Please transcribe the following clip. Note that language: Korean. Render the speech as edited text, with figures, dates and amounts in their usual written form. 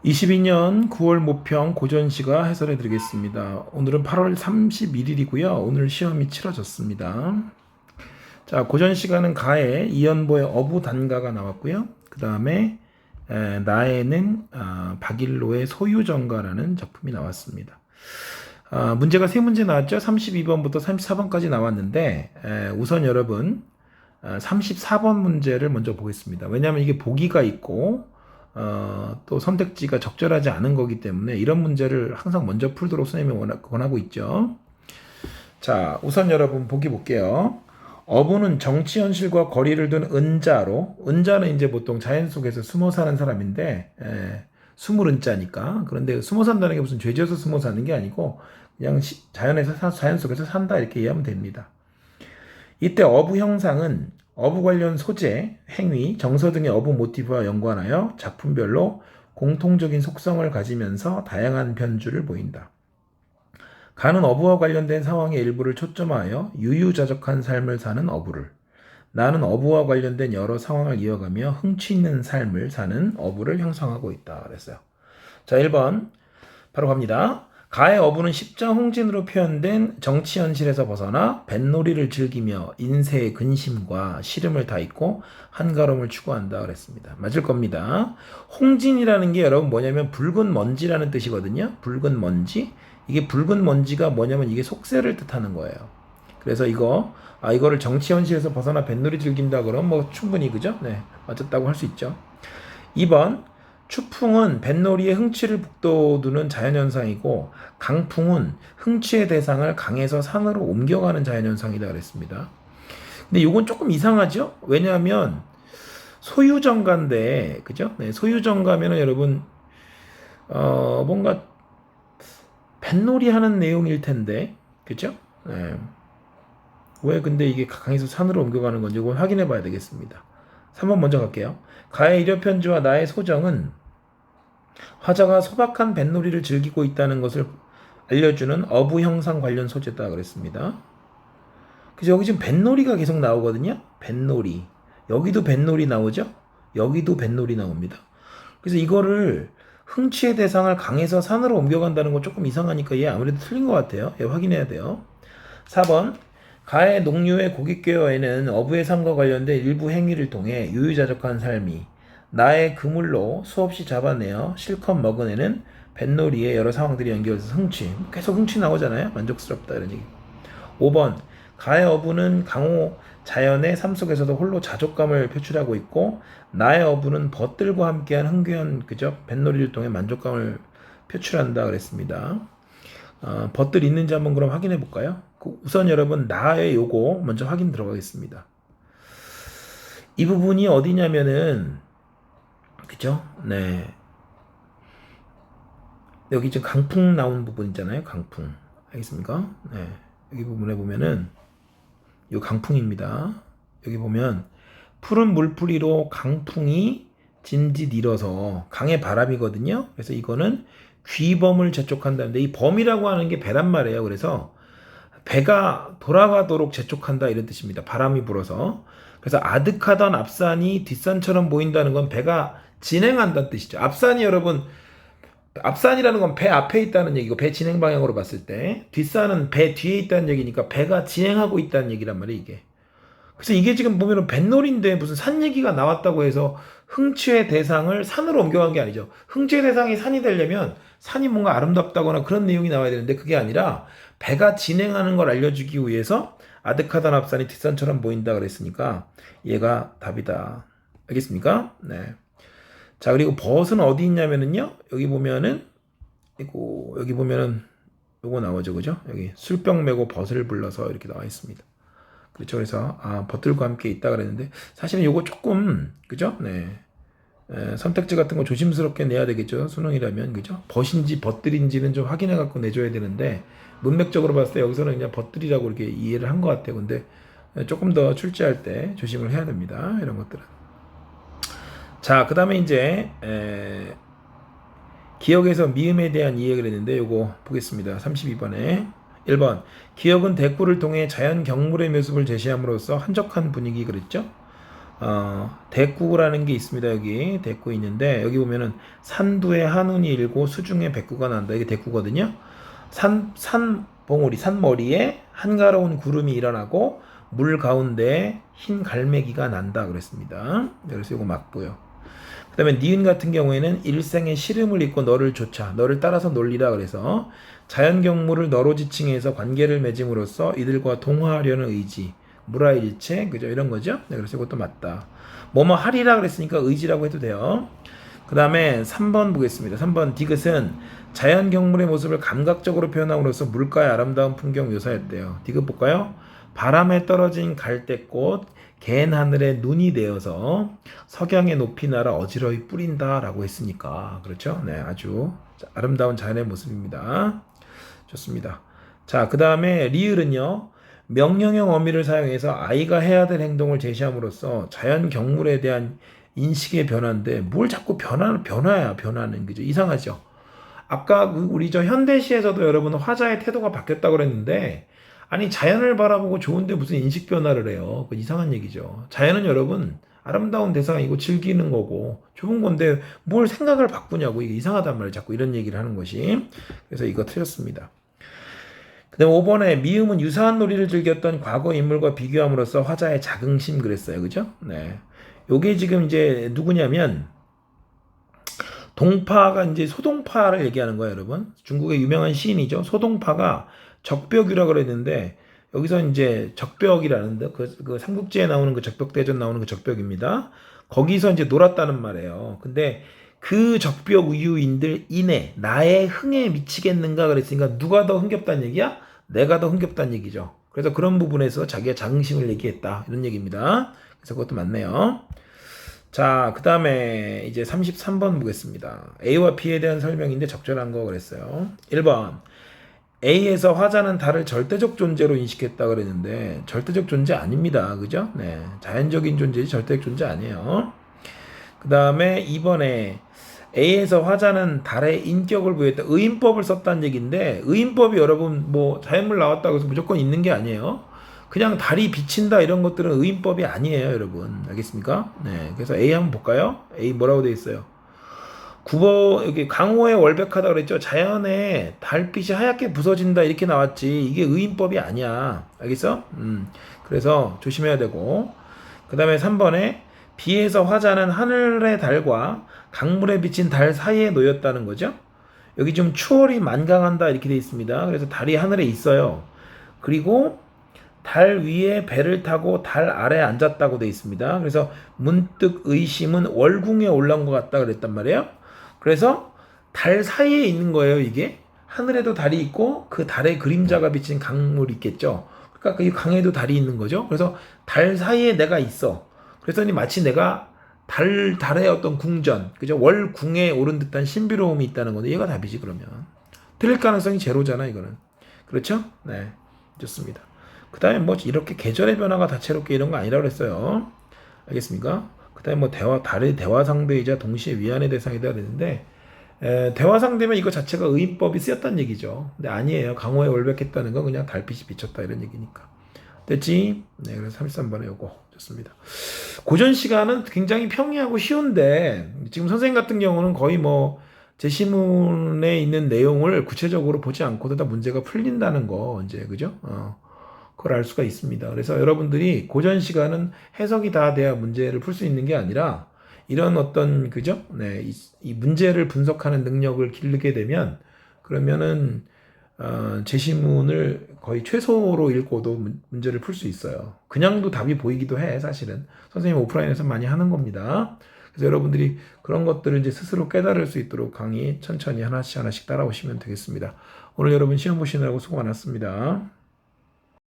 22년 9월 모평 고전시가 해설해 드리겠습니다. 오늘은 8월 31일이고요. 오늘 시험이 치러졌습니다. 자, 고전시가는 가에 이연보의 어부단가가 나왔고요. 그 다음에 나에는 박일로의 소유정가라는 작품이 나왔습니다. 문제가 세 문제 나왔죠. 32번부터 34번까지 나왔는데 우선 여러분 34번 문제를 먼저 보겠습니다. 왜냐하면 이게 보기가 있고 또 선택지가 적절하지 않은 거기 때문에 이런 문제를 항상 먼저 풀도록 선생님이 권하고 있죠. 자, 우선 여러분 보기 볼게요. 어부는 정치 현실과 거리를 둔 은자로, 은자는 이제 보통 자연 속에서 숨어 사는 사람인데 숨을 은자니까. 그런데 숨어 산다는 게 무슨 죄지어서 숨어 사는 게 아니고 그냥 자연 속에서 산다 이렇게 이해하면 됩니다. 이때 어부 형상은 어부 관련 소재, 행위, 정서 등의 어부 모티브와 연관하여 작품별로 공통적인 속성을 가지면서 다양한 변주를 보인다. 가는 어부와 관련된 상황의 일부를 초점하여 유유자적한 삶을 사는 어부를, 나는 어부와 관련된 여러 상황을 이어가며 흥취 있는 삶을 사는 어부를 형성하고 있다. 그랬어요. 자, 1번 바로 갑니다. 가의 어부는 십자홍진으로 표현된 정치 현실에서 벗어나 뱃놀이를 즐기며 인세의 근심과 시름을 다있고 한가로움을 추구한다 그랬습니다. 맞을 겁니다. 홍진이라는 게 여러분 뭐냐면 붉은 먼지라는 뜻이거든요. 붉은 먼지. 이게 붉은 먼지가 뭐냐면 이게 속세를 뜻하는 거예요. 그래서 이거를 정치 현실에서 벗어나 뱃놀이 즐긴다 그러면 뭐 충분히 그죠? 네, 맞았다고 할 수 있죠. 2번 추풍은 뱃놀이의 흥취를 북돋우는 자연현상이고 강풍은 흥취의 대상을 강에서 산으로 옮겨가는 자연현상이다 그랬습니다. 근데 이건 조금 이상하죠? 왜냐하면 소유정가인데 그죠? 네, 소유정가면은 여러분 뭔가 뱃놀이 하는 내용일 텐데 그죠? 네. 왜 근데 이게 강에서 산으로 옮겨가는 건지 이건 확인해 봐야 되겠습니다. 3번 먼저 갈게요. 가의 일여편지와 나의 소정은 화자가 소박한 뱃놀이를 즐기고 있다는 것을 알려주는 어부 형상 관련 소재다 그랬습니다. 그래서 여기 지금 뱃놀이가 계속 나오거든요. 뱃놀이. 여기도 뱃놀이 나오죠? 여기도 뱃놀이 나옵니다. 그래서 이거를 흥취의 대상을 강에서 산으로 옮겨간다는 건 조금 이상하니까 얘 아무래도 틀린 것 같아요. 얘 확인해야 돼요. 4번 가의 농유의 고깃괴어에는 어부의 삶과 관련된 일부 행위를 통해 유유자적한 삶이 나의 그물로 수없이 잡아내어 실컷 먹어내는 뱃놀이의 여러 상황들이 연결돼서 흥취 계속 흥취 나오잖아요. 만족스럽다 이런 얘기. 5번 가의 어부는 강호 자연의 삶 속에서도 홀로 자족감을 표출하고 있고 나의 어부는 벗들과 함께한 흥겨운 그저 뱃놀이를 통해 만족감을 표출한다 그랬습니다. 벗들 있는지 한번 그럼 확인해 볼까요? 우선 여러분 나의 요거 먼저 확인 들어가겠습니다. 이 부분이 어디냐면은 그죠? 네. 여기 지금 강풍 나온 부분 있잖아요. 강풍. 알겠습니까? 네. 여기 부분에 보면은 요 강풍입니다. 여기 보면 푸른 물풀이로 강풍이 진짓 일어서 강의 바람이거든요. 그래서 이거는 귀범을 재촉한다는데 이 범이라고 하는 게 배란 말이에요. 그래서 배가 돌아가도록 재촉한다 이런 뜻입니다. 바람이 불어서. 그래서 아득하던 앞산이 뒷산처럼 보인다는 건 배가 진행한다는 뜻이죠. 앞산이 여러분 앞산이라는 건 배 앞에 있다는 얘기고 배 진행 방향으로 봤을 때 뒷산은 배 뒤에 있다는 얘기니까 배가 진행하고 있다는 얘기란 말이에요 이게. 그래서 이게 지금 보면은 뱃놀이인데 무슨 산 얘기가 나왔다고 해서 흥취의 대상을 산으로 옮겨간 게 아니죠. 흥취의 대상이 산이 되려면 산이 뭔가 아름답다거나 그런 내용이 나와야 되는데 그게 아니라 배가 진행하는 걸 알려주기 위해서 아득하던 앞산이 뒷산처럼 보인다 그랬으니까 얘가 답이다. 알겠습니까? 네. 자, 그리고 벗은 어디 있냐면은요. 여기 보면은 여기 보면은 요거 나오죠. 그죠? 여기 술병 메고 벗을 불러서 이렇게 나와 있습니다. 그렇죠. 그래서 벗들과 함께 있다 그랬는데 사실은 요거 조금 그죠? 네. 선택지 같은 거 조심스럽게 내야 되겠죠. 수능이라면 그죠? 벗인지 벗들인지는 좀 확인해 갖고 내줘야 되는데 문맥적으로 봤을 때 여기서는 그냥 벗들이라고 이렇게 이해를 한 것 같아요. 근데 조금 더 출제할 때 조심을 해야 됩니다. 이런 것들은. 자, 그 다음에 이제 기억에서 미음에 대한 이해를 했는데 요거 보겠습니다. 32번에 1번 기억은 대꾸를 통해 자연 경물의 모습을 제시함으로써 한적한 분위기 그랬죠. 대구라는 게 있습니다. 여기 대구 있는데 여기 보면은 산두에 한운이 일고 수중에 백구가 난다. 이게 대구거든요. 산봉우리 산머리에 한가로운 구름이 일어나고 물 가운데 흰 갈매기가 난다 그랬습니다. 그래서 이거 맞고요. 그 다음에 니은 같은 경우에는 일생의 시름을 잇고 너를 쫓아 너를 따라서 놀리라. 그래서 자연경물을 너로 지칭해서 관계를 맺음으로써 이들과 동화하려는 의지, 무라일체, 그죠? 이런 거죠. 네, 그래서 이것도 맞다. 뭐뭐 하리라 그랬으니까 의지라고 해도 돼요. 그 다음에 3번 보겠습니다. 3번 디귿은 자연경물의 모습을 감각적으로 표현함으로써 물가의 아름다운 풍경 묘사했대요. 디귿 볼까요? 바람에 떨어진 갈대꽃 갠 하늘에 눈이 되어서 석양의 높이 날아 어지러이 뿌린다 라고 했으니까 그렇죠? 네, 아주 아름다운 자연의 모습입니다. 좋습니다. 자, 그 다음에 리을은요, 명령형 어미를 사용해서 아이가 해야 될 행동을 제시함으로써 자연 경물에 대한 인식의 변화인데 뭘 자꾸 변화는 그죠? 이상하죠? 아까 우리 저 현대시에서도 여러분 화자의 태도가 바뀌었다고 그랬는데 아니 자연을 바라보고 좋은데 무슨 인식 변화를 해요? 그 이상한 얘기죠. 자연은 여러분 아름다운 대상이고 즐기는 거고 좋은 건데 뭘 생각을 바꾸냐고. 이게 이상하단 말이에요. 자꾸 이런 얘기를 하는 것이. 그래서 이거 틀렸습니다. 그 다음에 5번에 미음은 유사한 놀이를 즐겼던 과거 인물과 비교함으로써 화자의 자긍심 그랬어요. 그죠? 네. 요게 지금 이제 누구냐면 동파가 이제 소동파를 얘기하는 거예요, 여러분. 중국의 유명한 시인이죠. 소동파가 적벽이라고 그랬는데 여기서 이제 적벽이라는데 그 삼국지에 나오는 그 적벽대전 나오는 그 적벽입니다. 거기서 이제 놀았다는 말이에요. 근데 그 적벽 우유인들 인해 나의 흥에 미치겠는가 그랬으니까 누가 더 흥겹다는 얘기야? 내가 더 흥겹다는 얘기죠. 그래서 그런 부분에서 자기의 자긍심을 얘기했다 이런 얘기입니다. 그래서 그것도 맞네요. 자, 그 다음에 이제 33번 보겠습니다. A와 B에 대한 설명인데 적절한 거 그랬어요. 1번 A에서 화자는 달을 절대적 존재로 인식했다 그랬는데 절대적 존재 아닙니다. 그죠? 네, 자연적인 존재지 절대적 존재 아니에요. 그 다음에 2번에 A에서 화자는 달의 인격을 부여했다. 의인법을 썼다는 얘기인데 의인법이 여러분 뭐 자연물 나왔다고 해서 무조건 있는 게 아니에요. 그냥 달이 비친다 이런 것들은 의인법이 아니에요, 여러분. 알겠습니까? 네, 그래서 A 한번 볼까요? A 뭐라고 되어 있어요? 9번 여기 강호에 월백하다 그랬죠. 자연에 달빛이 하얗게 부서진다 이렇게 나왔지. 이게 의인법이 아니야. 알겠어? 그래서 조심해야 되고. 그 다음에 3번에 비에서 화자는 하늘의 달과 강물에 비친 달 사이에 놓였다는 거죠. 여기 좀 추월이 만강한다 이렇게 되어 있습니다. 그래서 달이 하늘에 있어요. 그리고 달 위에 배를 타고 달 아래에 앉았다고 되어 있습니다. 그래서 문득 의심은 월궁에 올라온 것 같다 그랬단 말이에요. 그래서 달 사이에 있는 거예요, 이게. 하늘에도 달이 있고 그 달의 그림자가 비친 강물이 있겠죠. 그러니까 이 강에도 달이 있는 거죠. 그래서 달 사이에 내가 있어. 그랬더니 마치 내가 달의 어떤 궁전, 그죠? 월궁에 오른 듯한 신비로움이 있다는 건데 얘가 답이지 그러면. 틀릴 가능성이 제로잖아 이거는. 그렇죠? 네, 좋습니다. 그 다음에 뭐 이렇게 계절의 변화가 다채롭게 이런 거 아니라고 그랬어요. 알겠습니까? 그 다음에 뭐 달의 대화 상대이자 동시에 위안의 대상이다 그랬는데 대화 상대면 이거 자체가 의인법이 쓰였다는 얘기죠. 근데 아니에요. 강호에 월백했다는 건 그냥 달빛이 비쳤다 이런 얘기니까. 됐지? 네, 그래서 33번에 요거 좋습니다. 고전 시가는 굉장히 평이하고 쉬운데 지금 선생님 같은 경우는 거의 뭐 제시문에 있는 내용을 구체적으로 보지 않고도 다 문제가 풀린다는 거 이제 그죠? 그걸 알 수가 있습니다. 그래서 여러분들이 고전 시간은 해석이 다 돼야 문제를 풀 수 있는 게 아니라 이런 어떤 그죠? 네, 이 문제를 분석하는 능력을 기르게 되면 그러면은 제시문을 거의 최소로 읽고도 문제를 풀 수 있어요. 그냥도 답이 보이기도 해 사실은. 선생님 오프라인에서 많이 하는 겁니다. 그래서 여러분들이 그런 것들을 이제 스스로 깨달을 수 있도록 강의 천천히 하나씩 따라오시면 되겠습니다. 오늘 여러분 시험 보시느라고 수고 많았습니다.